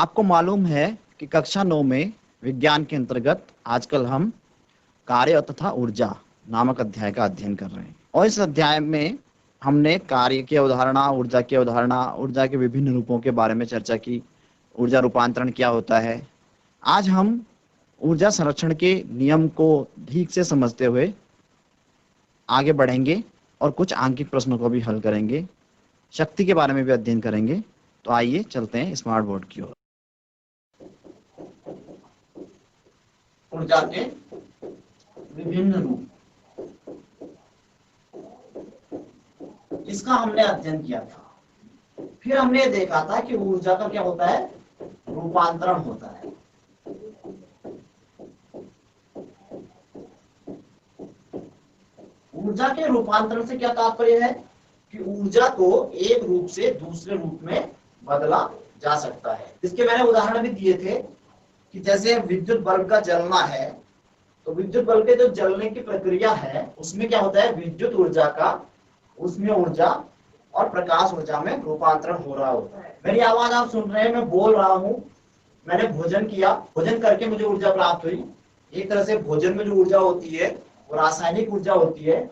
आपको मालूम है कि कक्षा 9 में विज्ञान के अंतर्गत आजकल हम कार्य तथा ऊर्जा नामक अध्याय का अध्ययन कर रहे हैं और इस अध्याय में हमने कार्य की अवधारणा, ऊर्जा के विभिन्न रूपों के बारे में चर्चा की। ऊर्जा रूपांतरण क्या होता है। आज हम ऊर्जा संरक्षण के नियम को ठीक से समझते हुए आगे बढ़ेंगे और कुछ आंकिक प्रश्नों को भी हल करेंगे। शक्ति के बारे में भी अध्ययन करेंगे। तो आइए चलते हैं स्मार्ट बोर्ड की ओर। ऊर्जा के विभिन्न रूप, इसका हमने अध्ययन किया था। फिर हमने देखा था कि ऊर्जा का क्या होता है, रूपांतरण होता है। ऊर्जा के रूपांतरण से क्या तात्पर्य है कि ऊर्जा को एक रूप से दूसरे रूप में बदला जा सकता है। इसके मैंने उदाहरण भी दिए थे कि जैसे विद्युत बल्ब का जलना है, तो विद्युत बल्ब के जो जलने की प्रक्रिया है उसमें क्या होता है, विद्युत ऊर्जा का उसमें ऊर्जा और प्रकाश ऊर्जा में रूपांतरण हो रहा होता है। मेरी आवाज आप सुन रहे हैं, मैं बोल रहा हूं, मैंने भोजन किया, भोजन करके मुझे ऊर्जा प्राप्त हुई। एक तरह से भोजन में जो ऊर्जा होती है वो रासायनिक ऊर्जा होती है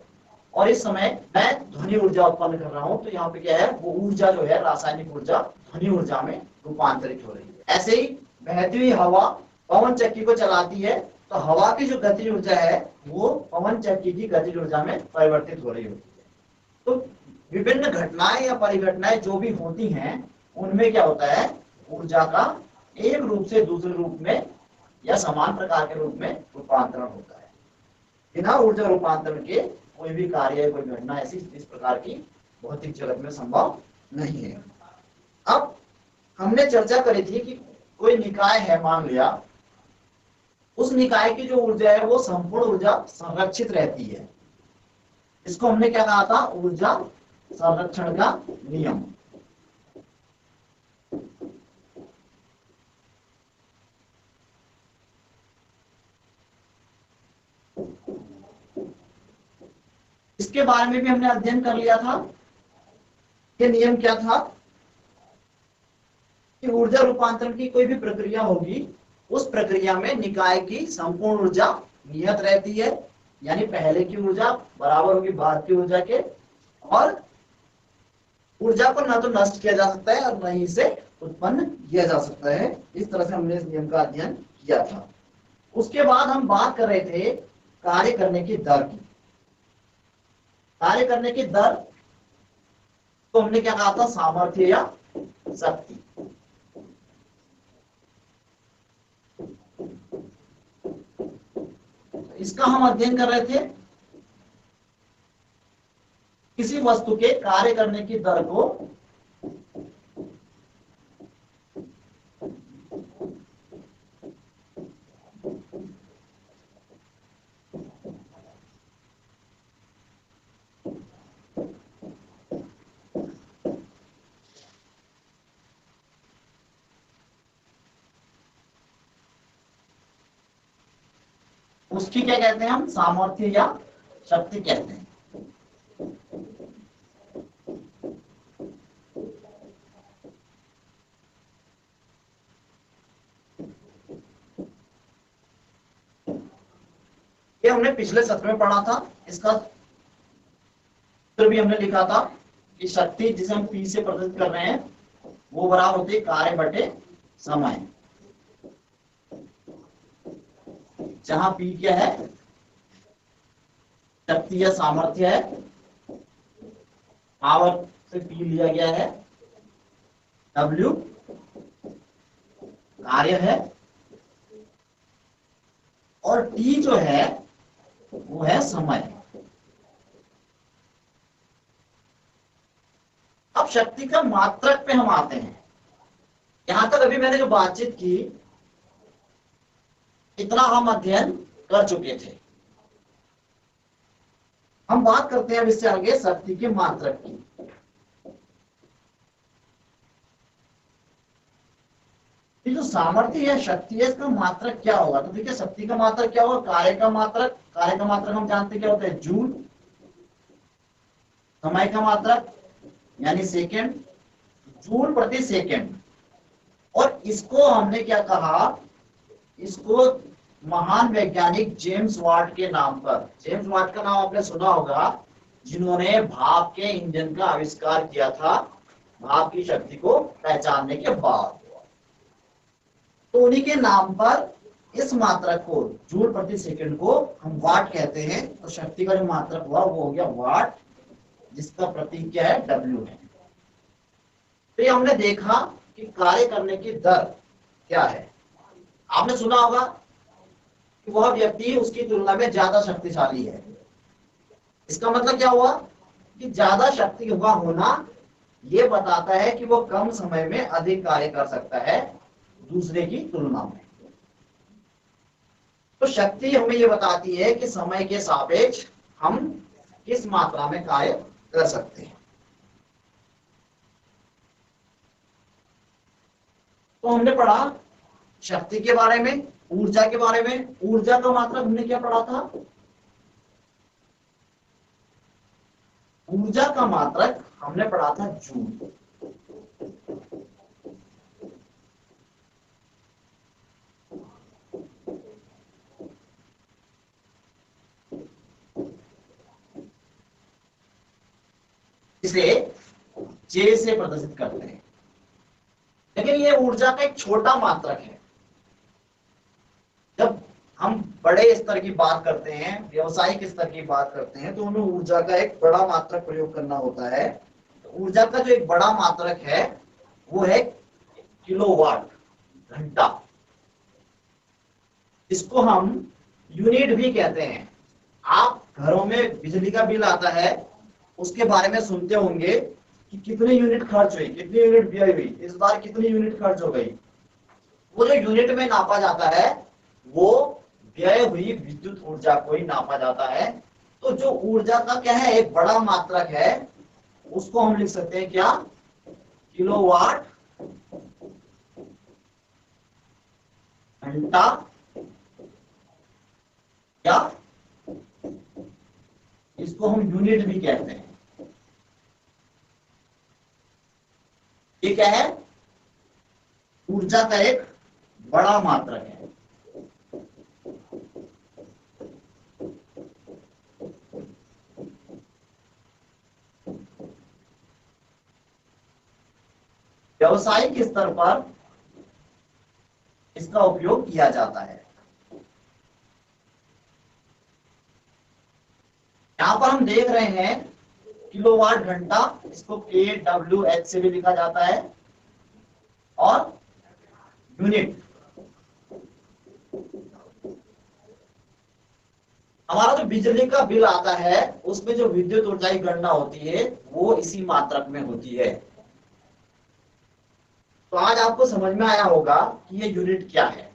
और इस समय मैं ध्वनि ऊर्जा उत्पन्न कर रहा हूं। तो यहाँ पे क्या है, वो ऊर्जा जो है रासायनिक ऊर्जा ध्वनि ऊर्जा में रूपांतरित हो रही है। ऐसे ही बहती हुई हवा पवन चक्की को चलाती है, तो हवा की जो गतिज ऊर्जा है वो पवन चक्की की गतिज ऊर्जा में परिवर्तित हो रही होती है। तो विभिन्न घटनाएं या परिघटनाएं जो भी होती हैं उनमें क्या होता है, ऊर्जा का एक रूप से दूसरे रूप में या समान प्रकार के रूप में रूपांतरण होता है। बिना ऊर्जा रूपांतरण के कोई भी कार्य, कोई घटना ऐसी इस प्रकार की भौतिक जगत में संभव नहीं है। अब हमने चर्चा करी थी कि कोई निकाय है, मान लिया उस निकाय की जो ऊर्जा है वो संपूर्ण ऊर्जा संरक्षित रहती है। इसको हमने क्या कहा था, ऊर्जा संरक्षण का नियम। इसके बारे में भी हमने अध्ययन कर लिया था। ये नियम क्या था कि ऊर्जा रूपांतरण की कोई भी प्रक्रिया होगी, उस प्रक्रिया में निकाय की संपूर्ण ऊर्जा नियत रहती है, यानी पहले की ऊर्जा बराबर होगी बाद की ऊर्जा के, और ऊर्जा को न तो नष्ट किया जा सकता है और न ही इसे उत्पन्न किया जा सकता है। इस तरह से हमने इस नियम का अध्ययन किया था। उसके बाद हम बात कर रहे थे कार्य करने की दर की। कार्य करने की दर तो हमने क्या कहा था, सामर्थ्य या शक्ति। इसका हम अध्ययन कर रहे थे। किसी वस्तु के कार्य करने की दर को उसकी क्या कहते हैं, हम सामर्थ्य या शक्ति कहते हैं। ये हमने पिछले सत्र में पढ़ा था। इसका सूत्र भी हमने लिखा था कि शक्ति जिसे हम P से प्रदर्शित कर रहे हैं वो बराबर होती है कार्य बटे समय, जहां P क्या है, शक्ति या सामर्थ्य है, पावर से P लिया गया है, W कार्य है और T जो है वो है समय। अब शक्ति का मात्रक पे हम आते हैं। यहां तक अभी मैंने जो बातचीत की इतना हम अध्ययन कर चुके थे। हम बात करते हैं अब इससे आगे शक्ति के मात्रक की। ये जो सामर्थ्य है, शक्ति है, इसका मात्रक क्या होगा? तो देखिए शक्ति का मात्रक क्या होगा, कार्य का मात्रक। कार्य का मात्रक हम जानते हैं क्या होता है, जूल। समय का मात्रक यानी सेकेंड, जूल प्रति सेकेंड। और इसको हमने क्या कहा, इसको महान वैज्ञानिक जेम्स वाट के नाम पर, जेम्स वाट का नाम आपने सुना होगा, जिन्होंने भाप के इंजन का आविष्कार किया था भाप की शक्ति को पहचानने के बाद। तो उन्हीं के नाम पर इस मात्रक को, जूल प्रति सेकंड को हम वाट कहते हैं। तो शक्ति का जो मात्रक हुआ वो हो गया वाट, जिसका प्रतीक क्या है, डब्ल्यू है। तो ये हमने देखा कि कार्य करने की दर क्या है। आपने सुना होगा कि वह व्यक्ति उसकी तुलना में ज्यादा शक्तिशाली है। इसका मतलब क्या हुआ कि ज्यादा शक्ति का होना यह बताता है कि वह कम समय में अधिक कार्य कर सकता है दूसरे की तुलना में। तो शक्ति हमें यह बताती है कि समय के सापेक्ष हम किस मात्रा में कार्य कर सकते हैं। तो हमने पढ़ा शक्ति के बारे में, ऊर्जा के बारे में। ऊर्जा का मात्रक हमने क्या पढ़ा था, ऊर्जा का मात्रक हमने पढ़ा था जूल। इसे जे से प्रदर्शित करते हैं। लेकिन ये ऊर्जा का एक छोटा मात्रक है। जब हम बड़े स्तर की बात करते हैं, व्यवसायिक स्तर की बात करते हैं, तो हमें ऊर्जा का एक बड़ा मात्रक प्रयोग करना होता है। तो ऊर्जा का जो एक बड़ा मात्रक है वो है किलोवाट घंटा। इसको हम यूनिट भी कहते हैं। आप घरों में बिजली का बिल आता है, उसके बारे में सुनते होंगे कि कितने यूनिट खर्च हुई, कितनी यूनिट व्यय हुई, इस बार कितनी यूनिट खर्च हो गई। वो जो यूनिट में नापा जाता है वो व्यय हुई विद्युत ऊर्जा को ही नापा जाता है। तो जो ऊर्जा का क्या है, एक बड़ा मात्रक है, उसको हम लिख सकते हैं क्या, किलोवाट घंटा, या इसको हम यूनिट भी कहते हैं। ये क्या है, ऊर्जा का एक बड़ा मात्रक है। व्यावसायिक स्तर पर इसका उपयोग किया जाता है। यहां पर हम देख रहे हैं किलोवाट घंटा, इसको KWH से भी लिखा जाता है, और यूनिट। हमारा जो बिजली का बिल आता है उसमें जो विद्युत ऊर्जा की गणना होती है वो इसी मात्रक में होती है। तो आज आपको समझ में आया होगा कि ये यूनिट क्या है।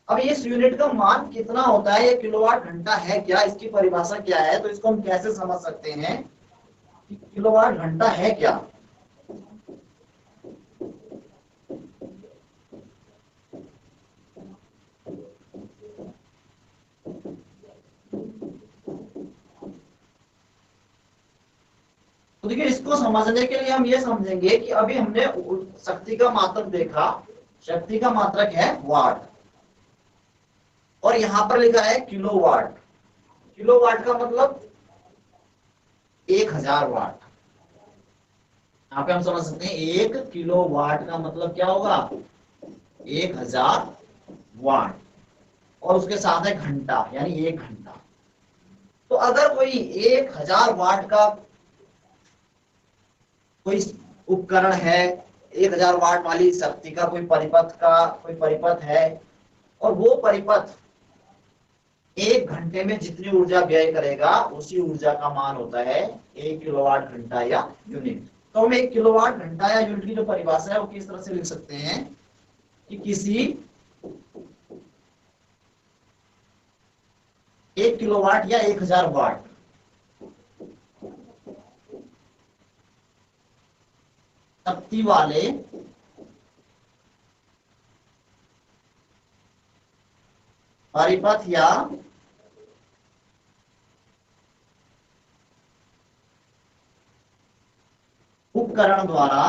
अब इस यूनिट का मान कितना होता है, ये किलोवाट घंटा है क्या, इसकी परिभाषा क्या है, तो इसको हम कैसे समझ सकते हैं कि किलोवाट घंटा है क्या। तो देखिए, इसको समझने के लिए हम ये समझेंगे कि अभी हमने शक्ति का मात्रक देखा। शक्ति का मात्रक है वाट, और यहां पर लिखा है किलोवाट। किलोवाट का मतलब 1000 वाट। यहाँ पे हम समझ सकते हैं 1 किलोवाट का मतलब क्या होगा, 1000 वाट, और उसके साथ है घंटा, यानी 1 घंटा। तो अगर कोई 1000 वाट का कोई उपकरण है, 1000 वाट वाली शक्ति का कोई परिपथ है, और वो परिपथ 1 घंटे में जितनी ऊर्जा व्यय करेगा उसी ऊर्जा का मान होता है 1 किलोवाट घंटा या यूनिट। तो हम 1 किलोवाट घंटा या यूनिट की जो परिभाषा है वो किस तरह से लिख सकते हैं कि किसी 1 किलोवाट या 1000 वाट शक्ति वाले परिपथ या उपकरण द्वारा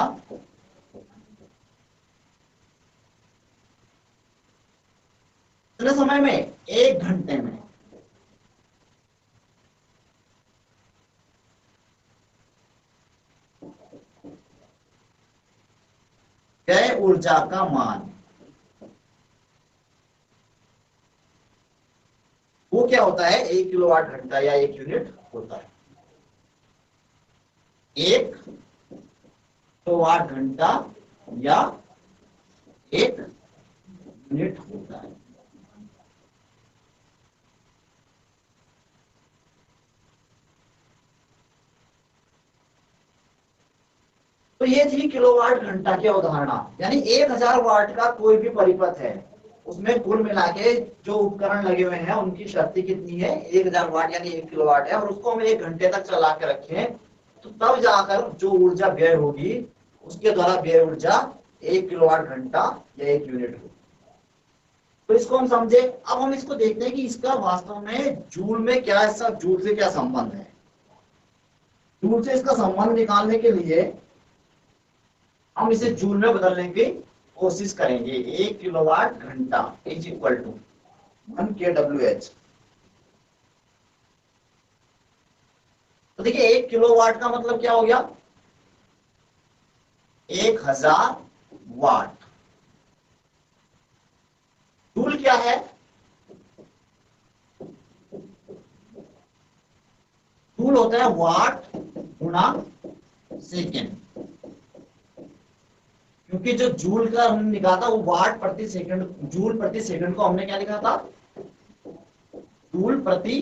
कितने समय में? 1 घंटे में। व्यय ऊर्जा का मान वो क्या होता है? 1 किलोवाट घंटा या 1 यूनिट होता है। 1 किलोवाट घंटा या 1 यूनिट होता है। तो ये थी किलोवाट घंटा की अवधारणा। यानी 1000 वाट का कोई भी परिपथ है, उसमें कुल मिला के जो उपकरण लगे हुए हैं उनकी शक्ति कितनी है? 1000 वाट यानी 1 किलोवाट है। और उसको हम 1 घंटे तक चला के रखें तो तब जाकर जो ऊर्जा व्यय होगी उसके द्वारा व्यय ऊर्जा 1 किलोवाट घंटा या 1 यूनिट होगी। तो इसको हम समझे। अब हम इसको देखते हैं कि इसका वास्तव में जूल में क्या, इसका जूल से क्या संबंध है। जूल से इसका संबंध निकालने के लिए हम इसे जूल में बदलने की कोशिश करेंगे। 1 किलोवाट घंटा इज इक्वल टू 1 kWh। तो देखिए 1 किलोवाट का मतलब क्या हो गया? 1000 वाट। जूल क्या है? जूल होता है वाट गुणा सेकेंड। क्योंकि जो जूल का हमने लिखा था वो वाट प्रति सेकंड, जूल प्रति सेकंड को हमने क्या लिखा था? जूल प्रति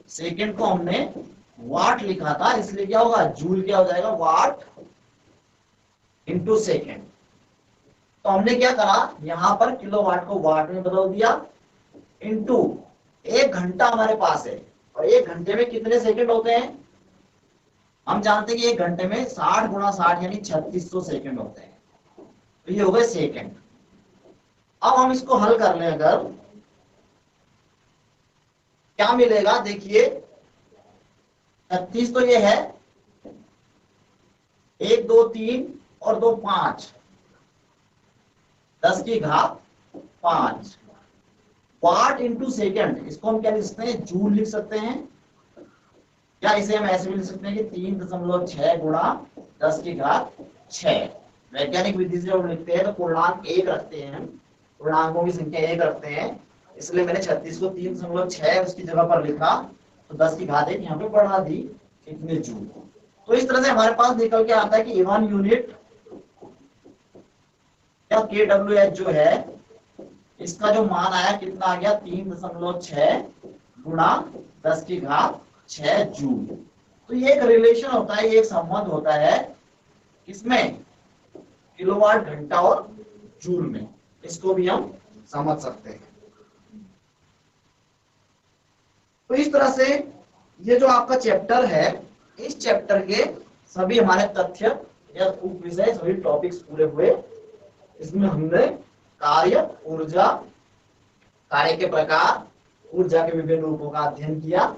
सेकंड को हमने वाट लिखा था, इसलिए क्या होगा? जूल क्या हो जाएगा? वाट इंटू सेकेंड। तो हमने क्या करा? यहां पर किलोवाट को वाट में बदल दिया, इंटू 1 घंटा हमारे पास है और 1 घंटे में कितने सेकंड होते हैं? हम जानते हैं कि 1 घंटे में 60 गुणा 60 यानी 3600 सेकंड होते हैं। तो ये हो गए सेकंड। अब हम इसको हल कर लें अगर, क्या मिलेगा? देखिए 36 तो ये है, 1 2 3 और 2 5, 10 की घात 5 वाट इंटू सेकेंड। इसको हम क्या लिख सकते हैं? जूल लिख सकते हैं, या इसे हम ऐसे भी लिख सकते हैं कि 3.6 गुणा 10 की घात 6। वैज्ञानिक विधि से हम लिखते हैं तो पूर्णांक 1 रखते हैं, पूर्णांकों की संख्या 1 रखते हैं, इसलिए मैंने 36 को 3.6 उसकी जगह पर लिखा, तो 10 की घात 1 यहाँ पे बढ़ा दी, इतने जूल। तो इस तरह से हमारे पास निकल के आता है कि 1 यूनिट या kWh जो है इसका जो मान आया कितना आ गया? 3.6 गुणा 10 की घात 6 जूल। तो ये एक रिलेशन होता है, ये एक संबंध होता है किसमें? किलोवाट घंटा और जूल में। इसको भी हम समझ सकते हैं। तो इस तरह से ये जो आपका चैप्टर है, इस चैप्टर के सभी हमारे तथ्य या उप विषय सभी टॉपिक्स पूरे हुए। इसमें हमने कार्य, ऊर्जा, कार्य के प्रकार, ऊर्जा के विभिन्न रूपों का अध्ययन किया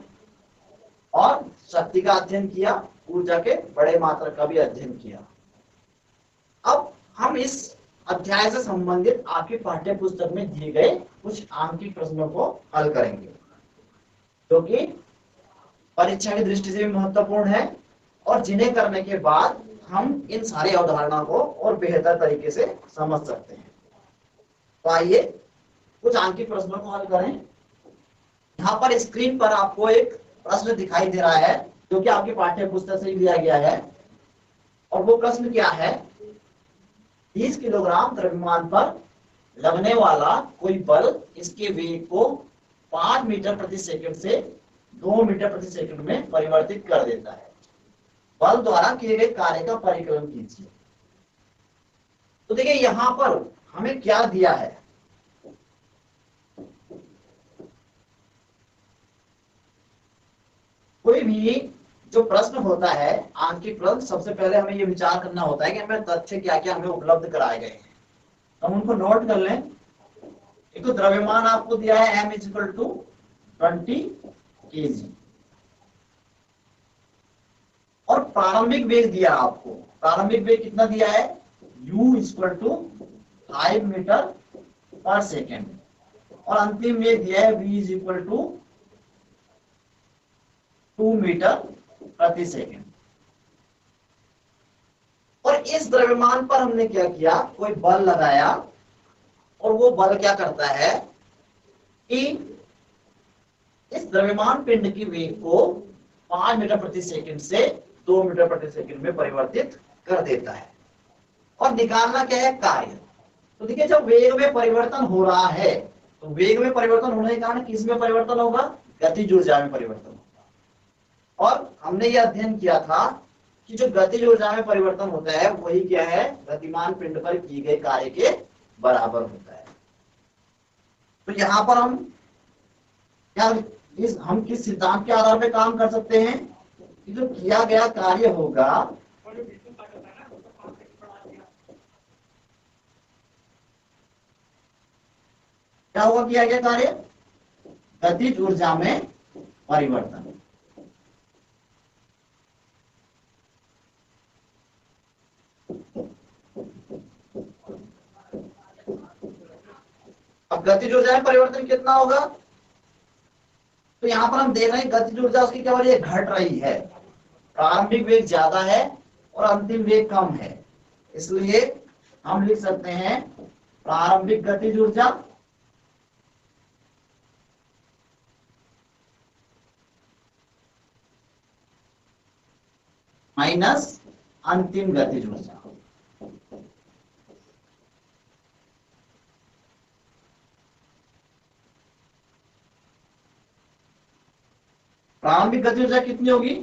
और शक्ति का अध्ययन किया, ऊर्जा के बड़े मात्रा का भी अध्ययन किया। अब हम इस अध्याय से संबंधित आपकी पाठ्य पुस्तक में दिए गए कुछ आंकिक प्रश्नों को हल करेंगे, जो कि परीक्षा की दृष्टि से भी महत्वपूर्ण है और जिन्हें करने के बाद हम इन सारी अवधारणा को और बेहतर तरीके से समझ सकते हैं। तो आइए कुछ आंकिक प्रश्नों को हल करें। यहाँ पर स्क्रीन पर आपको एक प्रश्न दिखाई दे रहा है जो कि आपकी पाठ्य पुस्तक से लिया गया है, और वो प्रश्न क्या है? 30 किलोग्राम द्रव्यमान पर लगने वाला कोई बल इसके वेग को 5 मीटर प्रति सेकंड से 2 मीटर प्रति सेकंड में परिवर्तित कर देता है। बल द्वारा किए गए कार्य का परिकलन कीजिए। तो देखिए यहां पर हमें क्या दिया है? कोई भी जो प्रश्न होता है आंकिक प्रश्न, सबसे पहले हमें ये विचार करना होता है कि हमें तथ्य क्या क्या हमें उपलब्ध कराए गए हैं। तो हम उनको नोट कर लें। एक तो द्रव्यमान आपको दिया है m = 20 kg, और प्रारंभिक वेग दिया आपको। प्रारंभिक वेग कितना दिया है? u = 5 मीटर पर सेकेंड। और अंतिम वेग दिया है v is equal to 2 metre प्रति सेकेंड। और इस द्रव्यमान पर हमने क्या किया, कोई बल लगाया, और वो बल क्या करता है कि इस द्रव्यमान पिंड की वेग को 5 मीटर प्रति सेकंड से 2 मीटर प्रति सेकंड में परिवर्तित कर देता है। और निकालना क्या है, कार्य। तो देखिए जब वेग में परिवर्तन हो रहा है तो वेग में परिवर्तन होने के कारण किस में परिवर्तन होगा, गतिज ऊर्जा में परिवर्तन होगा। और हमने यह अध्ययन किया था कि जो गतिज ऊर्जा में परिवर्तन होता है वही क्या है, गतिमान पिंड पर किए गए कार्य के बराबर होता है। तो यहां पर हम क्या हम किस सिद्धांत के आधार पर काम कर सकते हैं कि जो किया गया कार्य होगा क्या होगा, किया गया कार्य गतिज ऊर्जा में परिवर्तन। अब गतिज ऊर्जा में परिवर्तन कितना होगा, तो यहां पर हम देख रहे हैं गतिज ऊर्जा उसकी क्या हो रही है, घट रही है। प्रारंभिक वेग ज्यादा है और अंतिम वेग कम है, इसलिए हम लिख सकते हैं प्रारंभिक गतिज ऊर्जा माइनस अंतिम गतिज ऊर्जा। प्रारंभिक गतिज ऊर्जा कितनी होगी,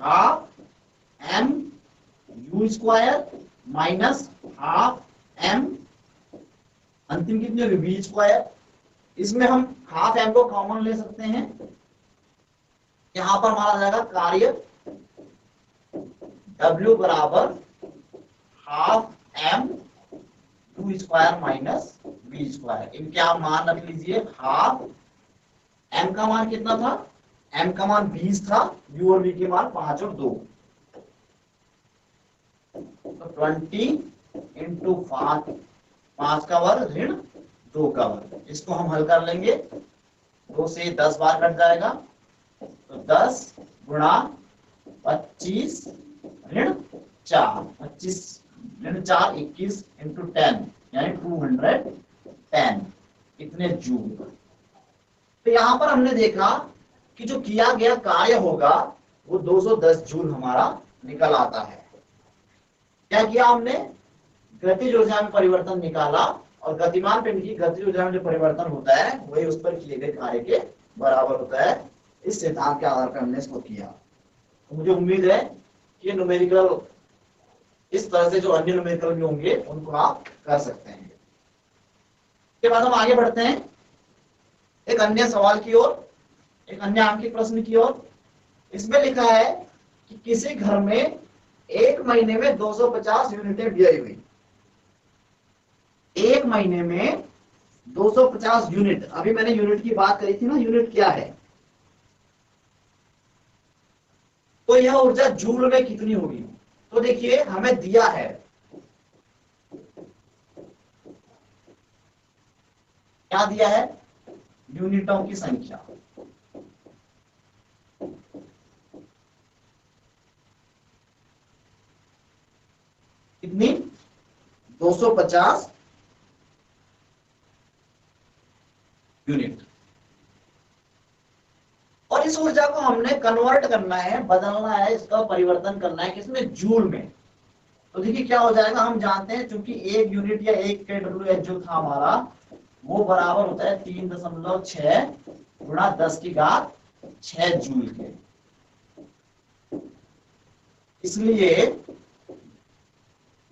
half m u square minus half m, अंतिम कितनी होगी वी स्क्वायर। इसमें हम हाफ एम को कॉमन ले सकते हैं, यहां पर हमारा जाएगा कार्य W बराबर half m u square minus v square. इनके आप मान रख लीजिए, हाफ एम का मान कितना था, एम का मान 20 था, यू और वी के मान 5 और 2, तो 20 इंटू 5 का वर्ग ऋण 2 का वर्ग। इसको हम हल कर लेंगे, 2 से 10 बार कट जाएगा, तो 10 गुणा 25 ऋण 4, 25 ऋण 4 21 इंटू 10 यानी 210 इतने जूल। तो यहां पर हमने देखा कि जो किया गया कार्य होगा वो 210 जूल हमारा निकल आता है। क्या किया हमने, गतिज ऊर्जा में परिवर्तन निकाला, और गतिमान पिंड की गतिज ऊर्जा में जो परिवर्तन होता है वही उस पर किए गए कार्य के बराबर होता है। इस सिद्धांत के आधार पर हमने इसको किया। तो मुझे उम्मीद है कि ये न्यूमेरिकल इस तरह से जो अन्य न्यूमेरिकल भी होंगे उनको आप कर सकते हैं। इसके बाद हम आगे बढ़ते हैं एक अन्य सवाल की ओर, एक अन्य आंकिक प्रश्न की ओर। इसमें लिखा है कि किसी घर में एक महीने में 250 यूनिटें व्यय हुई। एक महीने में 250 यूनिट, अभी मैंने यूनिट की बात करी थी ना, यूनिट क्या है, तो यह ऊर्जा जूल में कितनी होगी। तो देखिए हमें दिया है क्या दिया है, यूनिटों की संख्या। कितनी, 250 यूनिट। और इस ऊर्जा को हमने कन्वर्ट करना है, बदलना है, इसका परिवर्तन करना है किसमें, जूल में। तो देखिए क्या हो जाएगा, हम जानते हैं क्योंकि एक यूनिट या एक kWh जो था हमारा वो बराबर होता है 3.6 गुणा 10 की घात 6 जूल के। इसलिए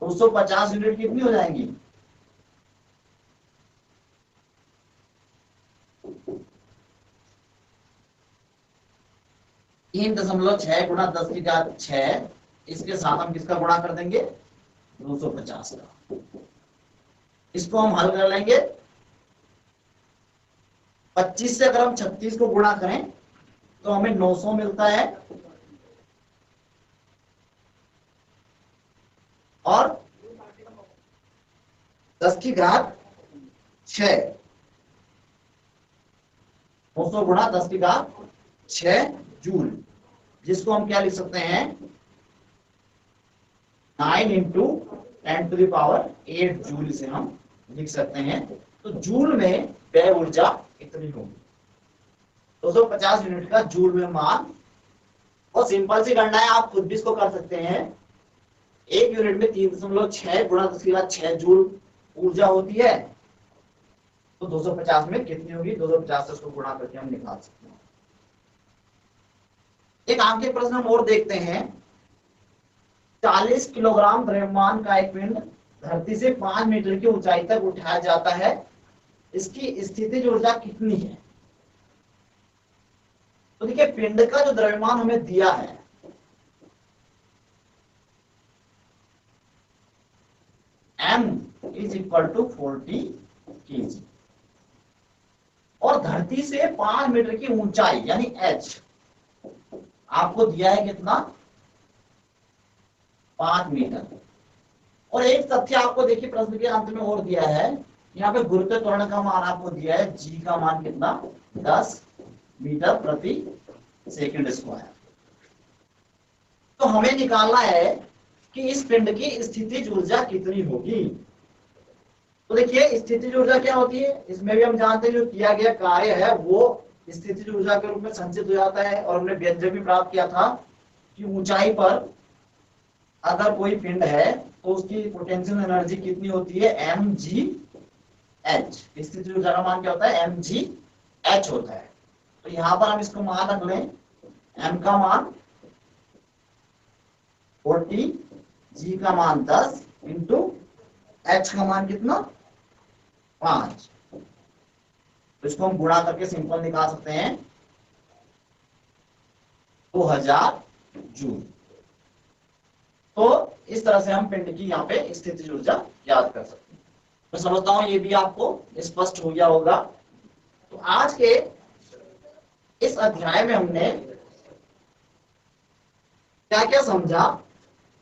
250 यूनिट कितनी हो जाएंगी, तीन दशमलव 6 गुणा 10 की घात 6, इसके साथ हम किसका गुणा कर देंगे, 250 का। इसको हम हल कर लेंगे, 25 से अगर हम 36 को गुणा करें तो हमें 900 मिलता है, और 10 की घात 6 900 गुणा 10 की घात 6 जूल, जिसको हम क्या लिख सकते हैं 9 इंटू 10⁸ जूल इसे हम लिख सकते हैं। तो जूल में व्यय ऊर्जा इतनी होगी, 250 यूनिट का जूल में मान। और सिंपल सी गणना है, आप खुद भी इसको कर सकते हैं। एक यूनिट में 3.6 गुणा 10 की घात 6 जूल ऊर्जा होती है, तो 250 में कितनी होगी, 250 से उसको गुणा करके हम निकाल सकते हैं। एक आगे प्रश्न हम और देखते हैं। 40 किलोग्राम द्रव्यमान का एक पिंड धरती से 5 मीटर की ऊंचाई तक उठाया जाता है, इसकी स्थितिज ऊर्जा कितनी है। तो देखिए पिंड का जो द्रव्यमान हमें दिया है m is equal to 40 kg, और धरती से 5 मीटर की ऊंचाई यानी h आपको दिया है कितना 5 मीटर। और एक तथ्य आपको देखिए प्रश्न के अंत में और दिया है, यहाँ पे गुरुत्व त्वरण का मान आपको दिया है, g का मान कितना 10 मीटर प्रति सेकंड स्क्वायर। तो हमें निकालना है कि इस पिंड की स्थितिज ऊर्जा कितनी होगी। तो देखिए स्थितिज ऊर्जा क्या होती है, इसमें भी हम जानते हैं जो किया गया कार्य है वो स्थितिज ऊर्जा के रूप में संचित हो जाता है। और हमने व्यंजक भी प्राप्त किया था कि ऊंचाई पर अगर कोई पिंड है तो उसकी पोटेंशियल एनर्जी कितनी होती है mgh। स्थितिज ऊर्जा का मान क्या होता है mgh होता है। तो यहां पर हम इसको मान रख लें, m का मान 40, g का मान 10 इंटू h का मान कितना 5। तो इसको हम गुणा करके सिंपल निकाल सकते हैं 2000 जूल। तो इस तरह से हम पिंड की यहाँ पे स्थितिज ऊर्जा याद कर सकते हैं। मैं समझता हूं ये भी आपको स्पष्ट हो गया होगा। तो आज के इस अध्याय में हमने क्या क्या समझा,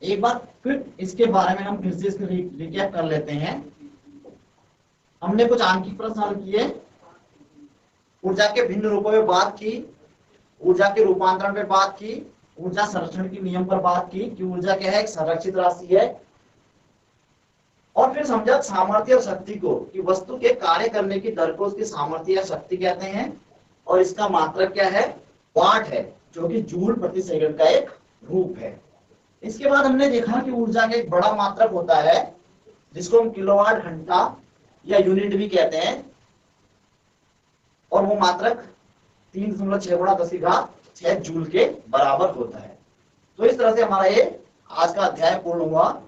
एक बार फिर इसके बारे में हम फिर से इसको रिकैप कर लेते हैं। हमने कुछ आंकिक प्रश्न हल किए, ऊर्जा के भिन्न रूपों में बात की, ऊर्जा के रूपांतरण पे बात की, ऊर्जा संरक्षण के नियम पर बात की कि ऊर्जा क्या है, एक संरक्षित राशि है। और फिर समझा सामर्थ्य और शक्ति को कि वस्तु के कार्य करने की दर को उसकी सामर्थ्य या शक्ति कहते हैं, और इसका मात्रक क्या है वाट है, जो कि जूल प्रति सेकंड का एक रूप है। इसके बाद हमने देखा कि ऊर्जा का एक बड़ा मात्रक होता है जिसको हम किलोवाट घंटा या यूनिट भी कहते हैं, और वो मात्रक 3.6 गुणा 10 की घात 6 जूल के बराबर होता है। तो इस तरह से हमारा ये आज का अध्याय पूर्ण हुआ।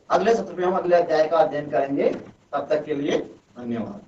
अगले सत्र में हम अगले अध्याय का अध्ययन करेंगे। तब तक के लिए धन्यवाद।